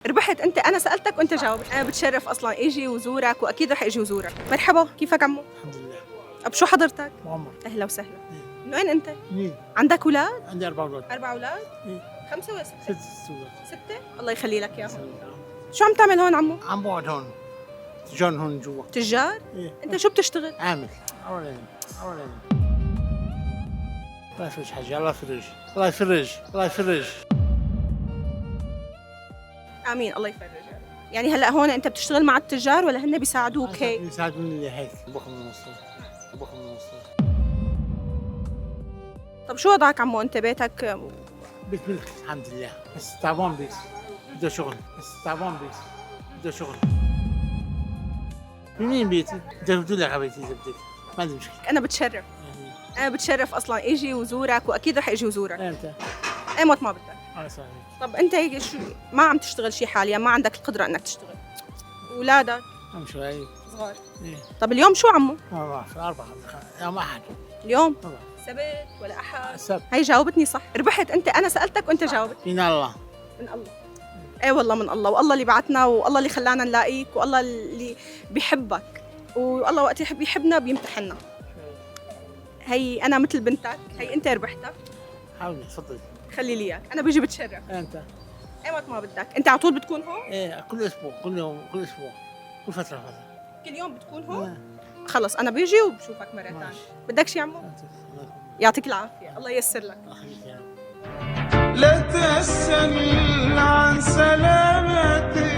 ربحت انت. انا سالتك وانت جاوبت. انا بتشرف اصلا اجي وزورك، واكيد رح اجي وزورك. مرحبا، كيفك عمو؟ الحمد لله. اب شو حضرتك؟ معمر. اهلا وسهلا. إيه. من وين انت؟ منين؟ عندك اولاد؟ عندي 4 أولاد. 4 اولاد؟ إيه. 5 ولا 6؟ 6 أولاد. 6؟ الله يخلي لك اياهم. شو عم تعمل هون عمو؟ عم بقعد هون. تجار هون جوا. تجار؟ إيه. انت شو بتشتغل؟ عامل. أولا. الله يفرج حاجة، الله يفرج. الله يفرج. الله يفرج. امين، الله يفرج. يعني هلا هون انت بتشتغل مع التجار ولا هن بيساعدوك هيك؟ يساعدوني هيك. باخذ من المصروف. باخذ من المصروف. طب شو وضعك عمو؟ انت بيتك بيت ملك الحمد لله. بس تعبان بيت. بده شغل. بس تعبان بيت. بده شغل. منين بيتي؟ بدي لك على بيتي إذا بدك. ما عندي مشكلة. انا بتشرف. انا بتشرف اصلا اجي وزورك، واكيد رح اجي وزورك. امتى؟ ايمت ما بدك. الله يسعدك. طب انت هيك شو ما عم تشتغل شيء حاليا؟ ما عندك القدره انك تشتغل؟ اولادك عم شوي. صغار. ايه. طب اليوم شو عمو؟ ما بعرف. 4 يوم أحد. اليوم ما بعرف. سبت ولا احد؟ السبت. هي جاوبتني صح. ربحت انت. انا سالتك وانت جاوبت. من الله. من الله. اي والله من الله، والله اللي بعتنا، والله اللي خلانا نلاقيك، والله اللي بيحبك، والله وقت يحب يحبنا بيمتحنا. هي انا مثل بنتك، هي انت ربحتها. حاولي تفضلي. خلي لي اياك، انا بيجي بتشرف. امتى؟ ايمت ما بدك. انت على طول بتكون هون؟ ايه كل اسبوع، كل يوم، كل اسبوع، كل فترة. كل يوم بتكون هون؟ آه. خلص انا بيجي وبشوفك مرة ثانية. ماشي. بدك شي عمو؟ يعطيك العافية، الله ييسر لك. الله يخليك يا رب. لا تسأل عن سلامتي